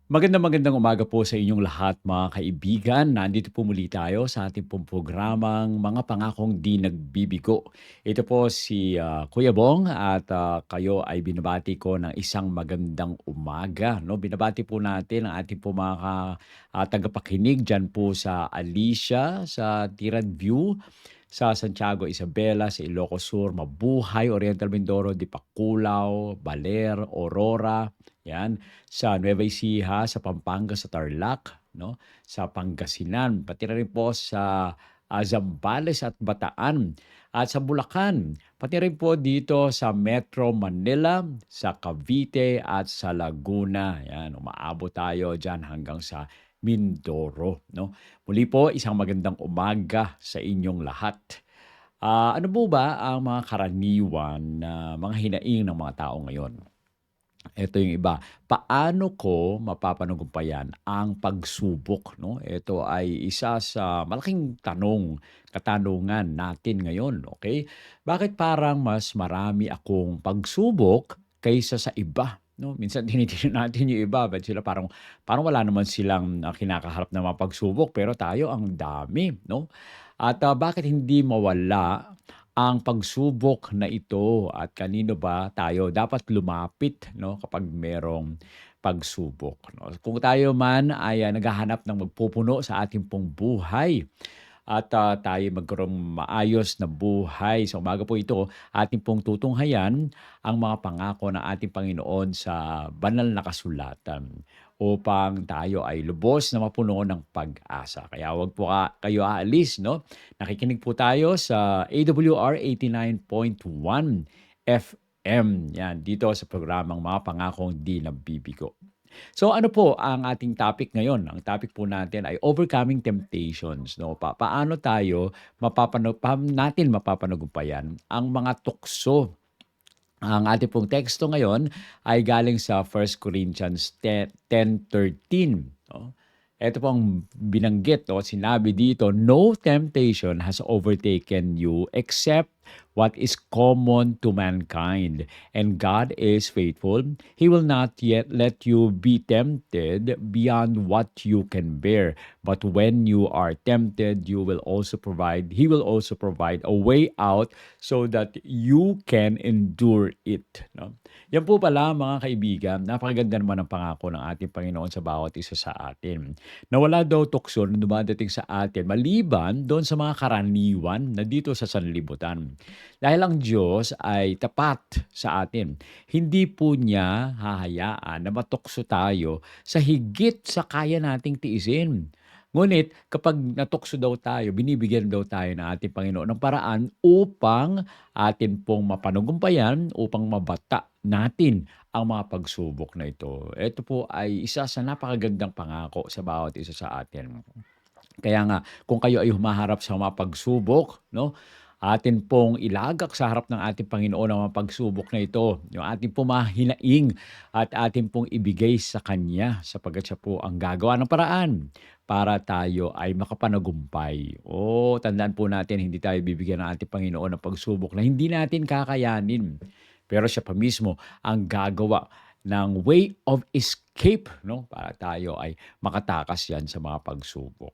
Magandang umaga po sa inyong lahat mga kaibigan. Nandito po muli tayo sa ating pong programang Mga Pangakong Di Nagbibigo. Ito po si Kuya Bong at kayo ay binabati ko ng isang magandang umaga. No? Binabati po natin ang ating po mga tagapakinig dyan po sa Alicia, sa Tirad View, sa Santiago Isabela, sa Ilocos Sur, Mabuhay, Oriental Mindoro, Dipakulaw, Baler, Aurora, yan, sa Nueva Ecija, sa Pampanga, sa Tarlac, no? Sa Pangasinan, pati na rin po sa Zambales at Bataan at sa Bulacan, pati rin po dito sa Metro Manila, sa Cavite at sa Laguna. Yan, umaabot tayo diyan hanggang sa Mindoro, no? Muli po, isang magandang umaga sa inyong lahat. Ano po ba ang mga karaniwan na mga hinaing ng mga tao ngayon? Ito yung iba. Paano ko mapapanagumpayan ang pagsubok, 'no? Ito ay isa sa malaking katanungan natin ngayon, okay? Bakit parang mas marami akong pagsubok kaysa sa iba, 'no? Minsan tinitingnan natin yung iba, ba't sila parang parang wala naman silang, kinakaharap na mga pagsubok, pero tayo ang dami, 'no? At, bakit hindi mawala ang pagsubok na ito at kanino ba tayo dapat lumapit 'no, kapag merong pagsubok 'no. Kung tayo man ay, naghahanap ng magpupuno sa ating pong buhay at, tayo magkaroong maayos na buhay. Sa umaga po ito, ating pong tutunghayan ang mga pangako ng ating Panginoon sa banal na kasulatan upang tayo ay lubos na mapuno ng pag-asa. Kaya wag po kayo aalis 'no. Nakikinig po tayo sa AWR 89.1 FM, 'yan, dito sa programang Mga Pangakong Di Nabibigo. So ano po ang ating topic ngayon? Ang topic po natin ay overcoming temptations, 'no. Paano tayo natin mapapanagumpayan ang mga tukso. Ang ating pong teksto ngayon ay galing sa 1 Corinthians 10:13, 'no. Ito pong binanggit o sinabi dito, "No temptation has overtaken you except what is common to mankind, and God is faithful. He will not yet let you be tempted beyond what you can bear. But when you are tempted, He will also provide a way out so that you can endure it." No? Yan po pala mga kaibigan, napakaganda naman ang pangako ng ating Panginoon sa bawat isa sa atin. Na wala daw tukso na dumadating sa atin maliban doon sa mga karaniwan na dito sa sanlibutan. Dahil ang Diyos ay tapat sa atin. Hindi po niya hahayaan na matukso tayo sa higit sa kaya nating tiisin. Ngunit kapag natukso daw tayo, binibigyan daw tayo ng ating Panginoon ng paraan upang atin pong mapanagumpayan, upang mabata natin ang mga pagsubok na ito. Ito po ay isa sa napakagandang pangako sa bawat isa sa atin. Kaya nga, kung kayo ay humaharap sa mga pagsubok, no, atin pong ilagak sa harap ng ating Panginoon ang mga pagsubok na ito, yung ating pong mga hinaing at atin pong ibigay sa Kanya sapagkat siya po ang gagawa ng paraan para tayo ay makapanagumpay. O tandaan po natin, hindi tayo bibigyan ng ating Panginoon ng pagsubok na hindi natin kakayanin. Pero siya pa mismo ang gagawa ng way of escape, no, para tayo ay makatakas yan sa mga pagsubok.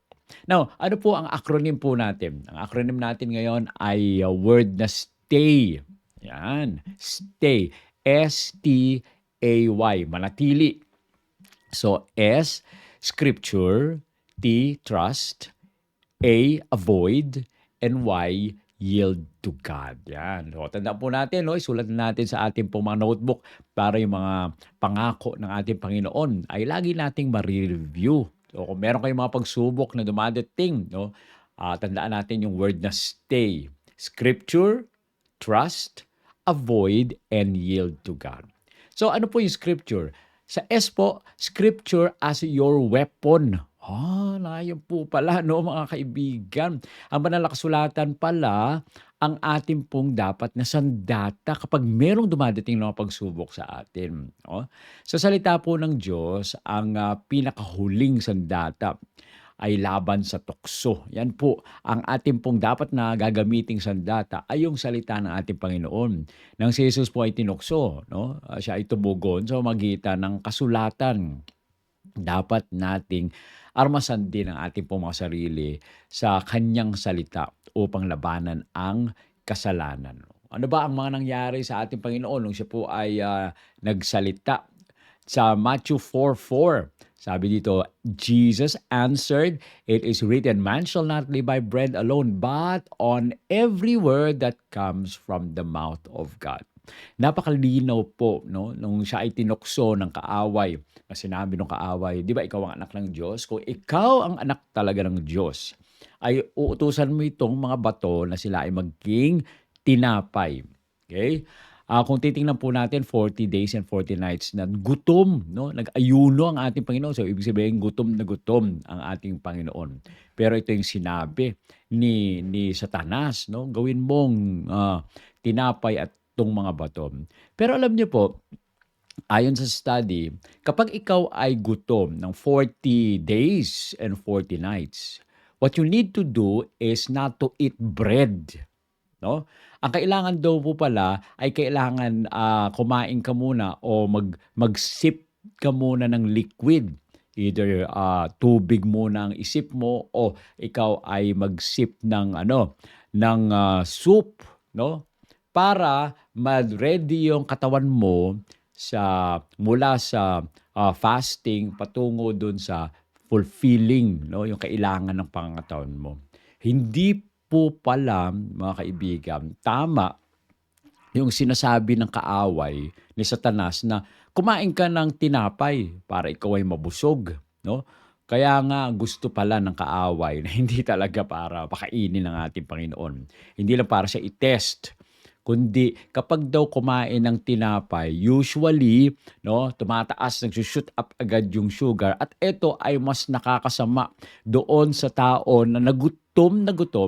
Now, ano po ang acronym po natin? Ang acronym natin ngayon ay word na STAY. Yan, STAY. STAY, manatili. So, S, scripture, T, trust, A, avoid, and Y, yield to God. Yan. So, tandaan po natin, no? Isulat natin sa ating pong mga notebook para yung mga pangako ng ating Panginoon ay lagi nating ma-review. So, kung meron kayong mga pagsubok na dumadating, no? Tandaan natin yung word na stay. Scripture, trust, avoid, and yield to God. So, ano po yung scripture? Sa S po, scripture as your weapon. Yun po pala, no, mga kaibigan. Ang banal na kasulatan pala ang ating pong dapat na sandata kapag merong dumadating na mga pagsubok sa atin. No? Sa salita po ng Diyos, ang pinakahuling sandata ay laban sa tukso. Yan po, ang ating pong dapat na gagamiting sandata ay yung salita ng ating Panginoon. Nang si Jesus po ay tinukso, no? Siya ay tumugon sa magitan ng kasulatan. dapat nating armasan din ang ating pong mga sarili sa kanyang salita upang labanan ang kasalanan. Ano ba ang mga nangyari sa ating Panginoon nung siya po ay nagsalita? Sa Matthew 4:4, sabi dito, Jesus answered, "It is written, man shall not live by bread alone, but on every word that comes from the mouth of God." Napakalinaw po, no, nung siya ay tinukso ng kaaway, na sinabi ng kaaway, "Di ba ikaw ang anak ng Diyos? Kung ikaw ang anak talaga ng Diyos, ay uutusan mo itong mga bato na sila ay maging tinapay." Okay? Kung titingnan po natin 40 days and 40 nights na gutom, no? Nag-ayuno ang ating Panginoon. So ibig sabihin gutom na gutom ang ating Panginoon. Pero ito yung sinabi ni Satanas, no? Gawin mong tinapay at tong mga bato. Pero alam niyo po, ayon sa study, kapag ikaw ay gutom ng 40 days and 40 nights, what you need to do is not to eat bread, no? Ang kailangan daw po pala ay kailangan, kumain ka muna o mag-sip ka muna ng liquid. Either, tubig muna ang isip mo o ikaw ay mag-sip ng ano, ng, soup, 'no? Para ma-ready yung katawan mo mula sa, fasting patungo dun sa fulfilling, 'no, yung kailangan ng pangangatawan mo. Hindi po pala, mga kaibigan, tama yung sinasabi ng kaaway ni Satanas na kumain ka ng tinapay para ikaw ay mabusog, 'no? Kaya nga gusto pala ng kaaway na hindi talaga para pakainin ng ating Panginoon. Hindi lang para siya i-test, kundi kapag daw kumain ng tinapay, usually, 'no, tumataas, nagsu-shoot up agad yung sugar at ito ay mas nakakasama doon sa tao na gutom,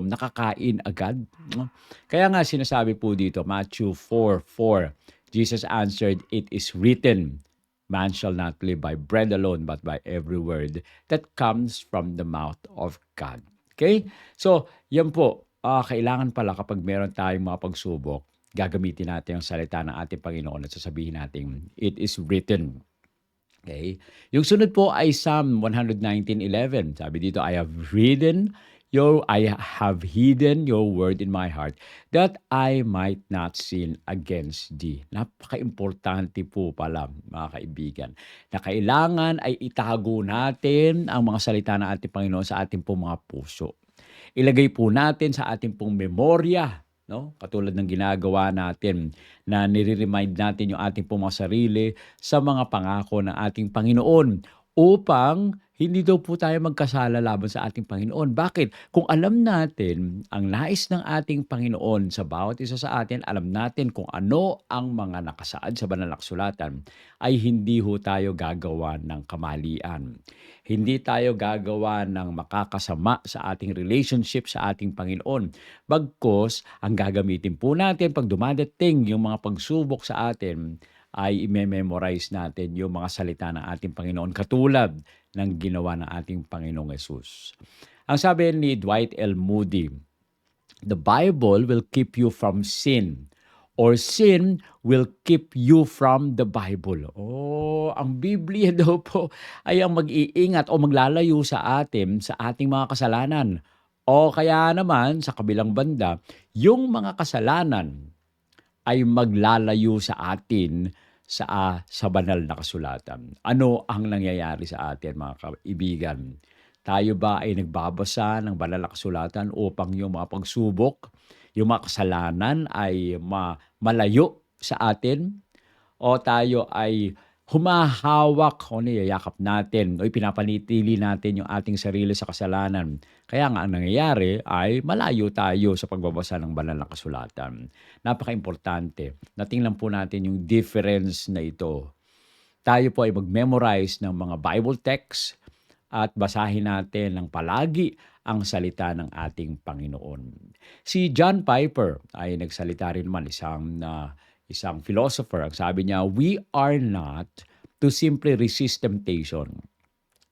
nakakain agad, 'no. Kaya nga sinasabi po dito, Matthew 4:4, Jesus answered, "It is written, man shall not live by bread alone, but by every word that comes from the mouth of God." Okay? So, yan po, kailangan pala kapag meron tayong mga pagsubok, gagamitin natin ang salita ng ating Panginoon at sasabihin natin, "It is written." Okay? Yung sunod po ay Psalm 119:11. Sabi dito, I have hidden your word in my heart that I might not sin against thee." Napaka-importante po pala, mga kaibigan, na kailangan ay itago natin ang mga salita ng ating Panginoon sa ating pong mga puso. Ilagay po natin sa ating pong memorya, 'no? Katulad ng ginagawa natin na nire-remind natin yung ating pong mga sarili sa mga pangako ng ating Panginoon upang hindi daw po tayo magkasala laban sa ating Panginoon. Bakit? Kung alam natin ang nais ng ating Panginoon sa bawat isa sa atin, alam natin kung ano ang mga nakasaad sa banal na kasulatan, ay hindi ho tayo gagawa ng kamalian. Hindi tayo gagawa ng makakasama sa ating relationship sa ating Panginoon. Bagkus, ang gagamitin po natin 'pag dumadating yung mga pagsubok sa atin, ay ime-memorize natin yung mga salita ng ating Panginoon katulad ng ginawa ng ating Panginoong Hesus. Ang sabi ni Dwight L. Moody, "The Bible will keep you from sin, or sin will keep you from the Bible." Oh, ang Biblia daw po ay ang mag-iingat o maglalayo sa atin sa ating mga kasalanan. O kaya naman sa kabilang banda, yung mga kasalanan ay maglalayo sa atin sa banal na kasulatan. Ano ang nangyayari sa atin, mga kaibigan? Tayo ba ay nagbabasa ng banal na kasulatan upang yung mga pagsubok, yung mga kasalanan ay malayo sa atin? O tayo ay humahawak o niyayakap natin o ipinapanitili natin yung ating sarili sa kasalanan? Kaya nga ang nangyayari ay malayo tayo sa pagbabasa ng banal na kasulatan. Napakaimportante na tingnan po natin yung difference na ito. Tayo po ay mag-memorize ng mga Bible texts at basahin natin ng palagi ang salita ng ating Panginoon. Si John Piper ay nagsalita rin naman, isang philosopher. Ang sabi niya, "We are not to simply resist temptation.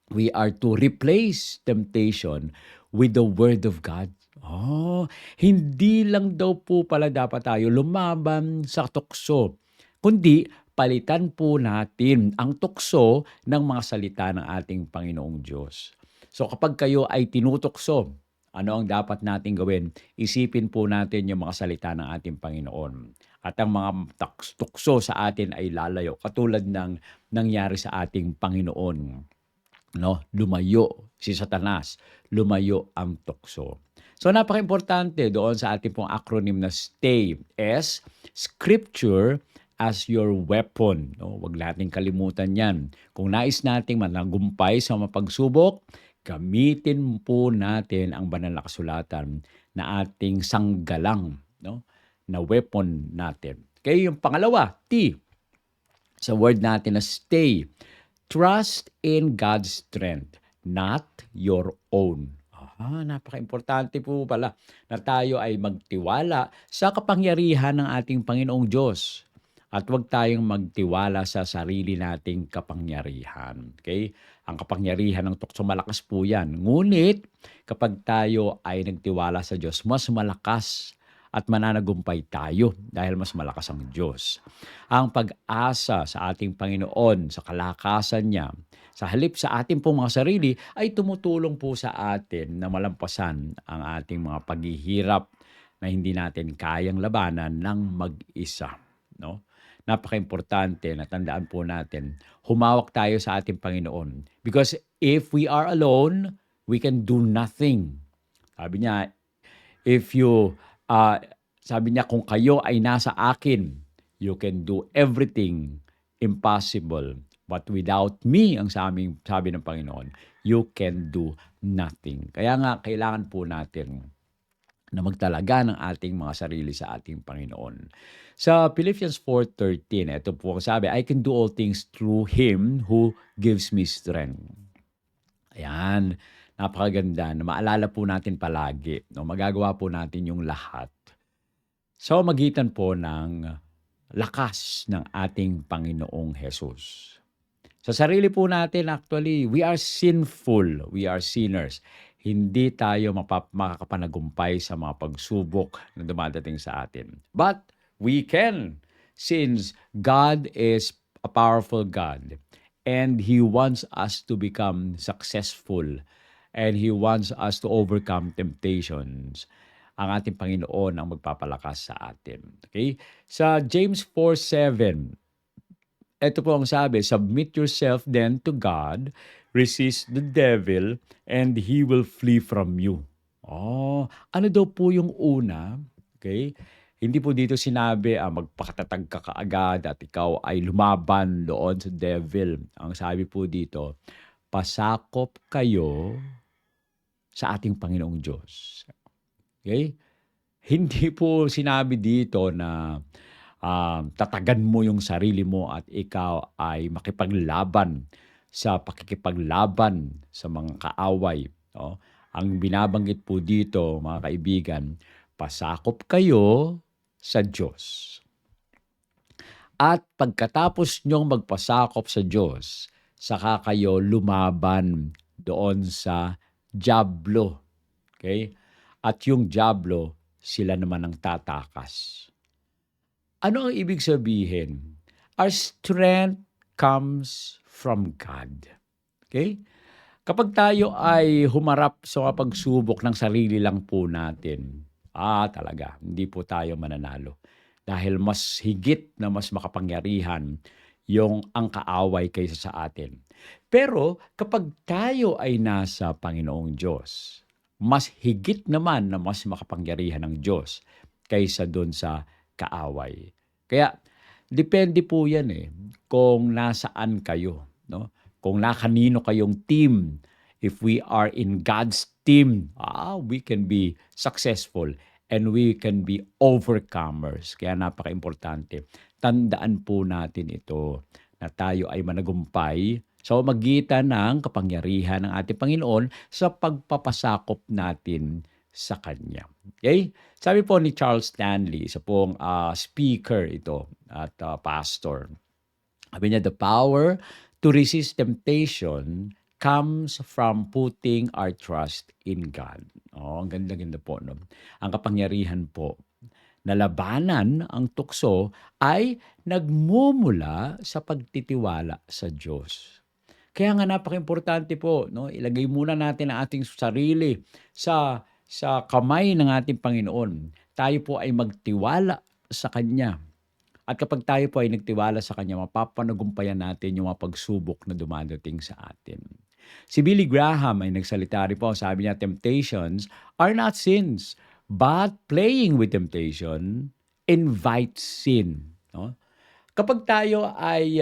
We are to replace temptation with the Word of God." Oh, hindi lang daw po pala dapat tayo lumaban sa tukso, kundi palitan po natin ang tukso ng mga salita ng ating Panginoong Diyos. So kapag kayo ay tinutukso, ano ang dapat nating gawin? Isipin po natin yung mga salita ng ating Panginoon. At ang mga tukso sa atin ay lalayo, katulad ng nangyari sa ating Panginoon. No? Lumayo si Satanas, lumayo ang tukso. So napaka-importante doon sa ating pong acronym na STAY, S, Scripture as your weapon. No? Huwag nating kalimutan yan. Kung nais nating managumpay sa mga pagsubok, gamitin po natin ang banal na kasulatan na ating sanggalang, no? Na weapon natin. Kaya yung pangalawa, T, sa word natin na stay. Trust in God's strength, not your own. Napaka-importante po pala na tayo ay magtiwala sa kapangyarihan ng ating Panginoong Diyos. At huwag tayong magtiwala sa sarili nating kapangyarihan. Okay? Ang kapangyarihan ng tukso, malakas po yan. Ngunit, kapag tayo ay nagtiwala sa Diyos, mas malakas at mananagumpay tayo dahil mas malakas ang Diyos. Ang pag-asa sa ating Panginoon, sa kalakasan niya, sa halip sa ating pong mga sarili, ay tumutulong po sa atin na malampasan ang ating mga paghihirap na hindi natin kayang labanan ng mag-isa. No? Napaka-importante na tandaan po natin, humawak tayo sa ating Panginoon. Because if we are alone, we can do nothing. Sabi niya, sabi niya, kung kayo ay nasa akin, you can do everything impossible. But without me, ang sabi ng Panginoon, you can do nothing. Kaya nga, kailangan po natin na magtalaga ng ating mga sarili sa ating Panginoon. Sa Philippians 4:13, ito po ang sabi, I can do all things through Him who gives me strength. Ayan, napakaganda na maalala po natin palagi. No? Magagawa po natin yung lahat. So, magitan po ng lakas ng ating Panginoong Jesus. Sa sarili po natin, actually, we are sinful. We are sinners. Hindi tayo makakapanagumpay sa mga pagsubok na dumadating sa atin. But we can, since God is a powerful God and He wants us to become successful and He wants us to overcome temptations. Ang ating Panginoon ang magpapalakas sa atin. Okay? Sa James 4:7, ito po ang sabi, submit yourself then to God, resist the devil, and he will flee from you. Ano daw po yung una? Okay? Hindi po dito sinabi, magpakatatag ka kaagad at ikaw ay lumaban doon sa devil. Ang sabi po dito, pasakop kayo sa ating Panginoong Diyos. Okay? Hindi po sinabi dito na tatagan mo yung sarili mo at ikaw ay makipaglaban sa pakikipaglaban sa mga kaaway. No? Ang binabanggit po dito, mga kaibigan, pasakop kayo sa Diyos. At pagkatapos nyong magpasakop sa Diyos, saka kayo lumaban doon sa dyablo. Okay? At yung dyablo, sila naman ang tatakas. Ano ang ibig sabihin? Our strength comes from God. Okay? Kapag tayo ay humarap sa pagsubok ng sarili lang po natin, talaga, hindi po tayo mananalo. Dahil mas higit na mas makapangyarihan yung ang kaaway kaysa sa atin. Pero kapag tayo ay nasa Panginoong Diyos, mas higit naman na mas makapangyarihan ng Diyos kaysa doon sa kaaway. Kaya depende po yan kung nasaan kayo, no? Kung nakanino kayong team. If we are in God's team, we can be successful and we can be overcomers. Kaya napaka-importante. Tandaan po natin ito na tayo ay managumpay sa magitan ng kapangyarihan ng ating Panginoon sa pagpapasakop natin sa Kanya. Okay? Sabi po ni Charles Stanley, isa pong speaker ito at pastor. Sabi niya, the power to resist temptation comes from putting our trust in God. Ang ganda-ganda po. No? Ang kapangyarihan po na labanan ang tukso ay nagmumula sa pagtitiwala sa Diyos. Kaya nga napakaimportante po, no, ilagay muna natin ang ating sarili sa kamay ng ating Panginoon. Tayo po ay magtiwala sa Kanya. At kapag tayo po ay nagtiwala sa Kanya, mapapanagumpayan natin yung mga pagsubok na dumadating sa atin. Si Billy Graham ay nagsalita rin po, sabi niya, temptations are not sins, but playing with temptation invites sin. No? Kapag tayo ay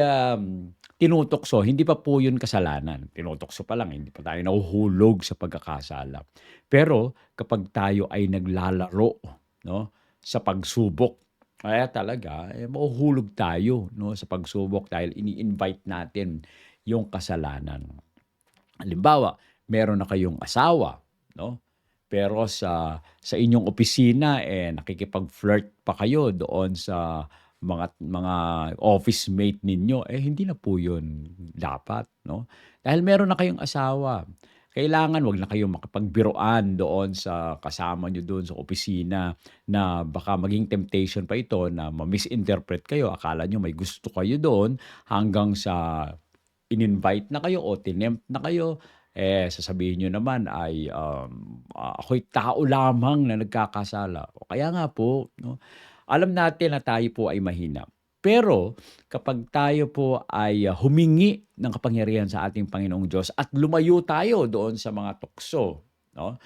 tinutokso, hindi pa po yun kasalanan. Tinutokso pa lang, hindi pa tayo nahuhulog sa pagkakasala. Pero kapag tayo ay naglalaro, no, sa pagsubok, kaya talaga, mahuhulog tayo, no, sa pagsubok dahil ini-invite natin yung kasalanan. Halimbawa, meron na kayong asawa, no? Pero sa inyong opisina nakikipag-flirt pa kayo doon sa mga office mate ninyo, hindi na po 'yun dapat, no? Dahil meron na kayong asawa. Kailangan 'wag na kayong makipagbiruan doon sa kasama niyo doon sa opisina na baka maging temptation pa ito na ma-misinterpret kayo. Akala niyo may gusto kayo doon hanggang sa in-invite na kayo o tinempt na kayo, sasabihin niyo naman ay, ako'y tao lamang na nagkakasala. O kaya nga po 'no, alam natin na tayo po ay mahina. Pero kapag tayo po ay humingi ng kapangyarihan sa ating Panginoong Diyos at lumayo tayo doon sa mga tukso, 'no,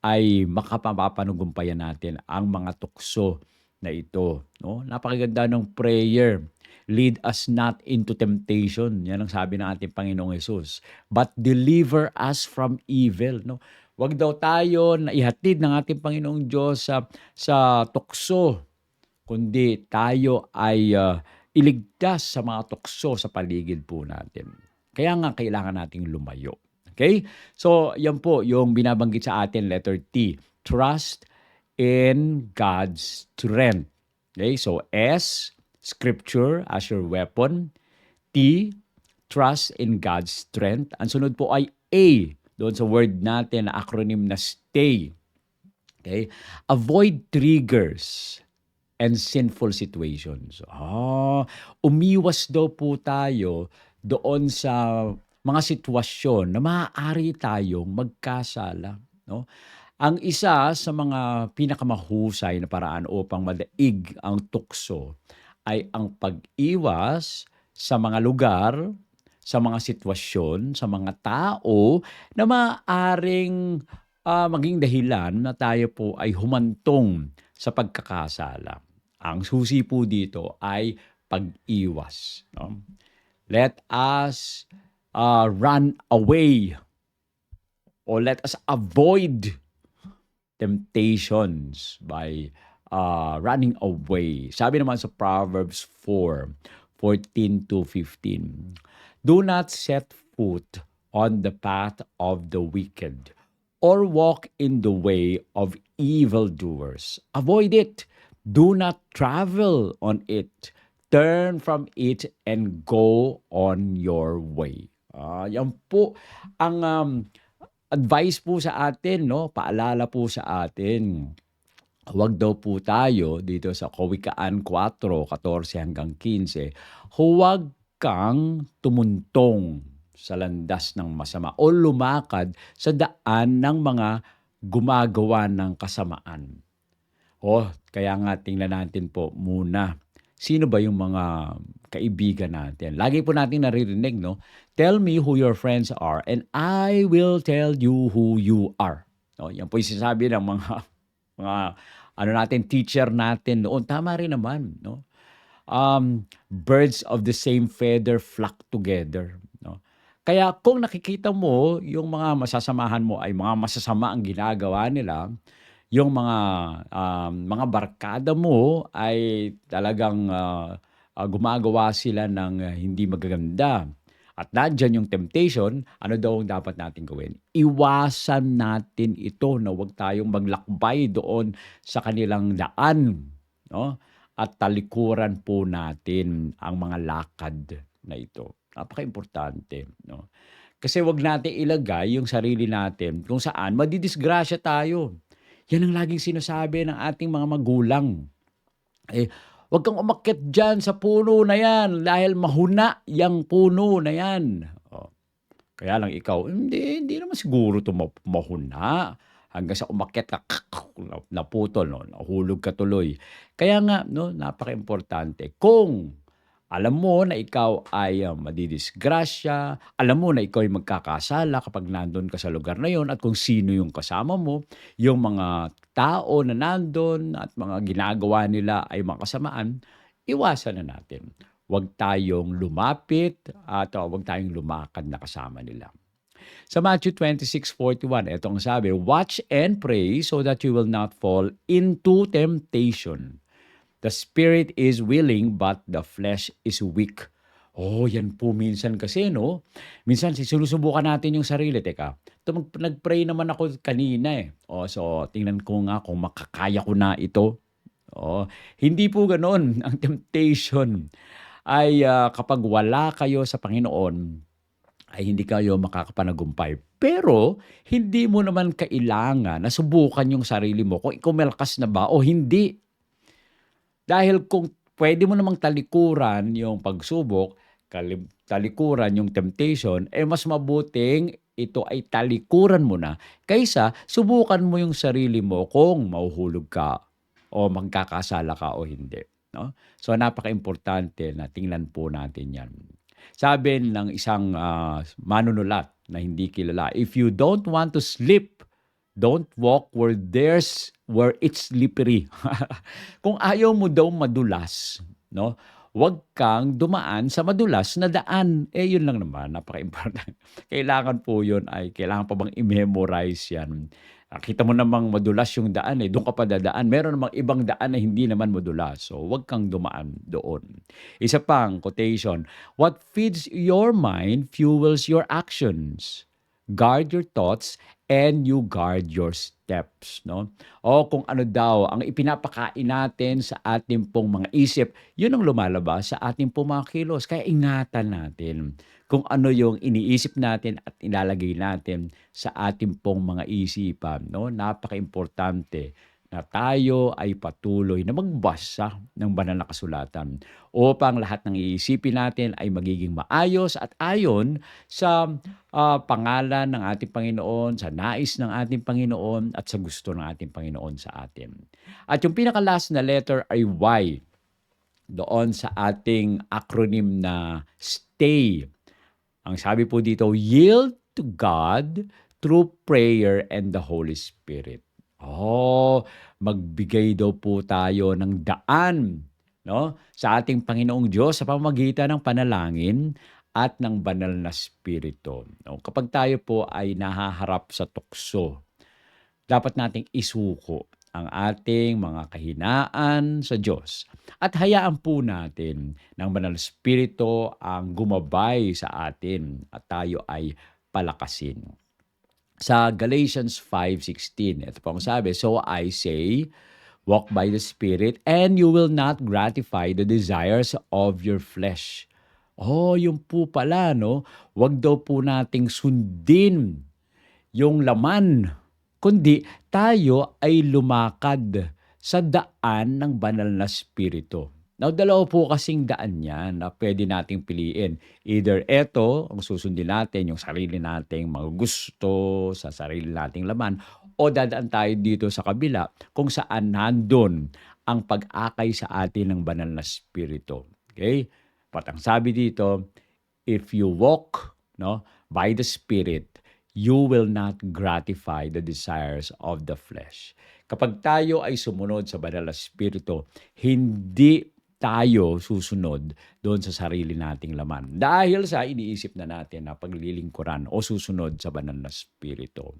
ay mapapanugumpayan natin ang mga tukso na ito, 'no. Napakaganda ng prayer, "Lead us not into temptation." 'Yan ang sabi ng ating Panginoong Hesus, "But deliver us from evil." 'No. 'Wag daw tayo na ihatid ng ating Panginoong Diyos sa tukso, kundi tayo ay, iligtas sa mga tukso sa paligid po natin. Kaya nga kailangan nating lumayo, okay. So, 'yan po yung binabanggit sa atin, letter T, trust in God's strength. Okay, so S, Scripture as your weapon. T, trust in God's strength. Ang sunod po ay A, doon sa word natin na acronym na stay. Okay? Avoid triggers and sinful situations. Umiwas daw po tayo doon sa mga sitwasyon na maaari tayong magkasala, no? Ang isa sa mga pinakamahusay na paraan upang madaig ang tukso ay ang pag-iwas sa mga lugar, sa mga sitwasyon, sa mga tao na maaaring maging dahilan na tayo po ay humantong sa pagkakasala. Ang susi po dito ay pag-iwas. No? Let us run away or let us avoid temptations by running away. Sabi naman sa Proverbs 4:14-15, "Do not set foot on the path of the wicked, or walk in the way of evildoers. Avoid it. Do not travel on it. Turn from it and go on your way." Yan po ang advice po sa atin, no? Paalala po sa atin. Huwag daw po tayo dito sa Kawikaan 4:14-15, huwag kang tumuntong sa landas ng masama o lumakad sa daan ng mga gumagawa ng kasamaan. Kaya nga tingnan natin po muna, sino ba yung mga kaibigan natin? Lagi po natin naririnig, no? "Tell me who your friends are and I will tell you who you are." No, yan po yung sinasabi ng mga natin, teacher natin noon. Tama rin naman, no? Birds of the same feather flock together, no? Kaya kung nakikita mo yung mga masasamahan mo ay mga masasama ang ginagawa nila, yung mga barkada mo ay talagang gumagawa sila ng hindi magaganda at nandiyan yung temptation, ano daw ang dapat natin gawin? Iwasan natin ito na huwag tayong maglakbay doon sa kanilang daan, no? At talikuran po natin ang mga lakad na ito. Napakaimportante, no? Kasi huwag natin ilagay yung sarili natin kung saan madidisgrasya tayo. Yan ang laging sinasabi ng ating mga magulang. Eh, "Wag kang umakyat diyan sa puno na 'yan dahil mahuna yang puno na 'yan." Oh, kaya lang ikaw, hindi naman siguro 'to mahuna. Hanggang sa umakyat ka, naputol 'no, nahulog ka tuloy. Kaya nga 'no, napakaimportante kung alam mo na ikaw ay, madidisgrasya, alam mo na ikaw ay magkakasala kapag nandun ka sa lugar na yon at kung sino yung kasama mo, yung mga tao na nandun at mga ginagawa nila ay mga kasamaan, iwasan na natin. Huwag tayong lumapit at, huwag tayong lumakad na kasama nila. Sa Matthew 26:41, eto ang sabi, "Watch and pray so that you will not fall into temptation. The spirit is willing but the flesh is weak." Oh, yan po minsan kasi 'no. Minsan sinusubukan natin yung sarili, teka, nag-pray naman ako kanina, eh. Oh, so tingnan ko nga kung makakaya ko na ito. Oh, hindi po gano'n. Ang temptation ay, kapag wala kayo sa Panginoon ay hindi kayo makakapanagumpay. Pero hindi mo naman kailangan na subukan yung sarili mo kung ikaw malakas na ba o hindi. Dahil kung puwede mo namang talikuran yung pagsubok, talikuran yung temptation, eh, mas mabuting ito ay talikuran mo na kaysa subukan mo yung sarili mo kung mahuhulog ka o magkakasala ka o hindi, 'no? So, napakaimportante na tingnan po natin 'yan. Sabi ng isang, manunulat na hindi kilala, "If you don't want to slip, don't walk where it's slippery." Kung ayaw mo daw madulas, 'no, huwag kang dumaan sa madulas na daan. Eh, yun lang naman, napakaimportante. Kailangan po yun ay kailangan pa bang i-memorize 'yan. Kita mo namang madulas yung daan, eh, dun ka pa dadaan. Meron namang ibang daan na hindi naman madulas, so huwag kang dumaan doon. Isa pang quotation, "What feeds your mind fuels your actions. Guard your thoughts and you guard your steps." 'No? O kung ano daw ang ipinapakain natin sa ating pong mga isip, yun ang lumalabas sa ating pong mga kilos. Kaya ingatan natin kung ano yung iniisip natin at ilalagay natin sa ating pong mga isipan, 'no? Napakaimportante na tayo ay patuloy na magbasa ng banal na kasulatan upang lahat ng iisipin natin ay magiging maayos at ayon sa pangalan ng ating Panginoon, sa nais ng ating Panginoon at sa gusto ng ating Panginoon sa atin. At yung pinaka-last na letter ay Y doon sa ating acronym na STAY. Ang sabi po dito, yield to God through prayer and the Holy Spirit. Oh, magbigay daw po tayo ng daan, 'no, sa ating Panginoong Diyos sa pamamagitan ng panalangin at ng banal na Espiritu, 'no. Kapag tayo po ay nahaharap sa tukso, dapat nating isuko ang ating mga kahinaan sa Diyos at hayaan po natin ng banal na Espiritu ang gumabay sa atin at tayo ay palakasin. Sa Galatians 5:16, ito po ang sabi, "So I say, walk by the Spirit and you will not gratify the desires of your flesh." Oh, yun po pala 'no, 'wag daw po nating sundin yung laman, kundi tayo ay lumakad sa daan ng banal na Espiritu. Now, dalawa po kasing daan yan na pwede nating piliin. Either eto, ang susundin natin, yung sarili nating mga gusto, sa sarili nating laman, o dadaan tayo dito sa kabila kung saan nandun ang pag-akay sa atin ng banal na Espiritu. Okay? But ang sabi dito, if you walk, no, by the Spirit, you will not gratify the desires of the flesh. Kapag tayo ay sumunod sa banal na Espiritu, hindi tayo susunod doon sa sarili nating laman. Dahil sa iniisip na natin na paglilingkuran o susunod sa banal na Espiritu.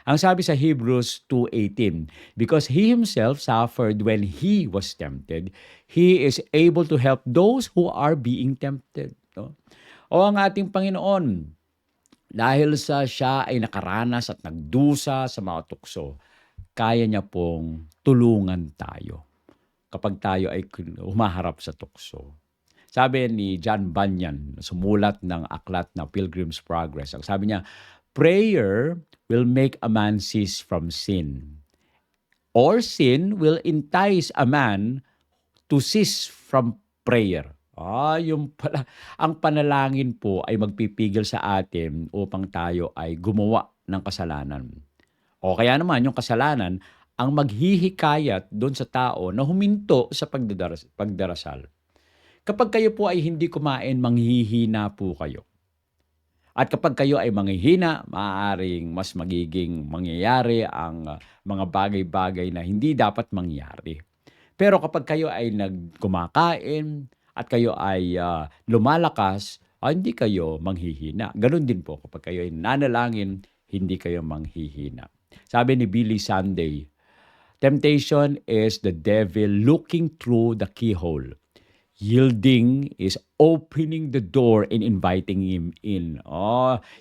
Ang sabi sa Hebrews 2:18, "Because He Himself suffered when He was tempted, He is able to help those who are being tempted." No? O ang ating Panginoon, dahil sa siya ay nakaranas at nagdusa sa mga tukso, kaya niya pong tulungan tayo kapag tayo ay humaharap sa tukso. Sabi ni John Bunyan, sumulat ng aklat na Pilgrim's Progress, ang sabi niya, "Prayer will make a man cease from sin, or sin will entice a man to cease from prayer. Yung pala, ang panalangin po ay magpipigil sa atin upang tayo ay gumawa ng kasalanan. O kaya naman yung kasalanan ang maghihikayat doon sa tao na huminto sa pagdarasal. Kapag kayo po ay hindi kumain, manghihina po kayo. At kapag kayo ay manghihina, maaaring mas magiging mangyayari ang mga bagay-bagay na hindi dapat mangyari. Pero kapag kayo ay kumakain at kayo ay lumalakas, hindi kayo manghihina. Ganon din po kapag kayo ay nanalangin, hindi kayo manghihina. Sabi ni Billy Sunday, temptation is the devil looking through the keyhole. Yielding is opening the door and inviting him in.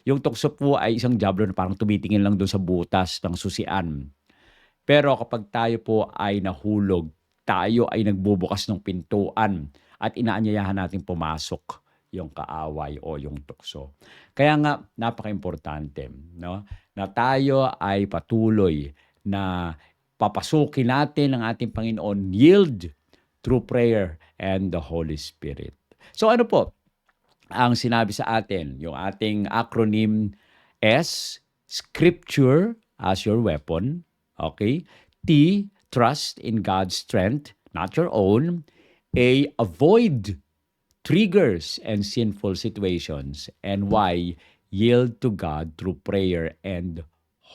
Yung tukso po ay isang diablo na parang tumitingin lang doon sa butas ng susian. Pero kapag tayo po ay nahulog, tayo ay nagbubukas ng pintuan at inaanyayahan natin pumasok yung kaaway o yung tukso. Kaya nga, napaka-importante, no? Na tayo ay patuloy na papasukin natin ang ating Panginoon, yield through prayer and the Holy Spirit. So ano po ang sinabi sa atin? Yung ating acronym S, Scripture as your weapon. Okay? T, trust in God's strength, not your own. A, avoid triggers and sinful situations. And Y, yield to God through prayer and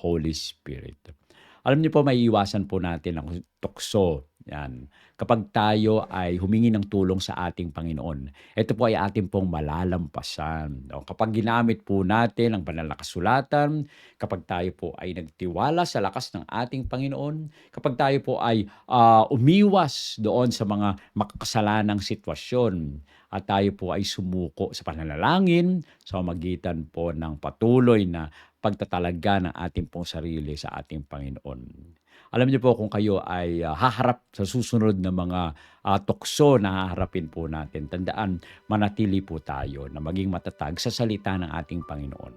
Holy Spirit. Alam niyo po, may iwasan po natin ang tukso. Yan. Kapag tayo ay humingi ng tulong sa ating Panginoon, ito po ay ating pong malalampasan. Kapag ginamit po natin ang banal na kasulatan, kapag tayo po ay nagtiwala sa lakas ng ating Panginoon, kapag tayo po ay umiwas doon sa mga makakasalanang sitwasyon, at tayo po ay sumuko sa pananalangin sa magitan po ng patuloy na pagtatalaga ng ating pong sarili sa ating Panginoon. Alam niyo po kung kayo ay haharap sa susunod na mga tukso na haharapin po natin, tandaan, manatili po tayo na maging matatag sa salita ng ating Panginoon.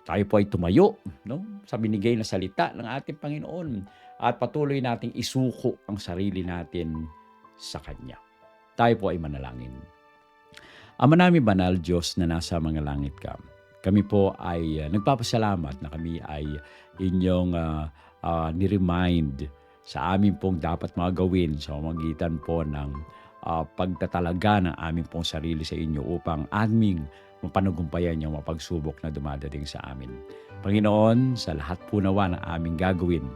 Tayo po ay tumayo, no? Sa binigay na salita ng ating Panginoon at patuloy nating isuko ang sarili natin sa Kanya. Tayo po ay manalangin. Ama namin banal, Diyos na nasa mga langit ka, kami po ay nagpapasalamat na kami ay inyong ni-remind sa amin pong dapat mga gawin sa pamamagitan po ng pagtatalaga ng amin pong sarili sa inyo upang aming mapanagumpayan yung mapagsubok na dumadating sa amin. Panginoon, sa lahat po nawa ng aming gagawin,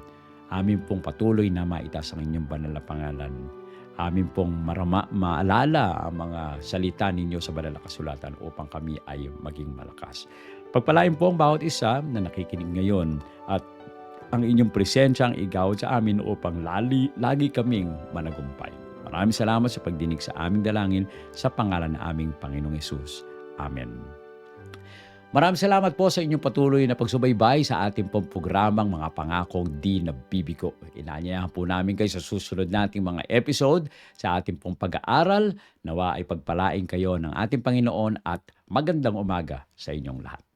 amin pong patuloy na maitaas ang inyong banal na pangalan. Amin pong maalala ang mga salita ninyo sa banal na kasulatan upang kami ay maging malakas. Pagpalain po ang bawat isa na nakikinig ngayon at ang inyong presensya ang igawad sa amin upang lagi kaming managumpay. Maraming salamat sa pagdinig sa aming dalangin sa pangalan ng aming Panginoong Hesus. Amen. Maraming salamat po sa inyong patuloy na pagsubaybay sa ating pong programang Mga Pangakong Di Nabibigo. Inaanyayahan po namin kayo sa susunod nating mga episode sa ating pong pag-aaral. Nawa ay pagpalain kayo ng ating Panginoon at magandang umaga sa inyong lahat.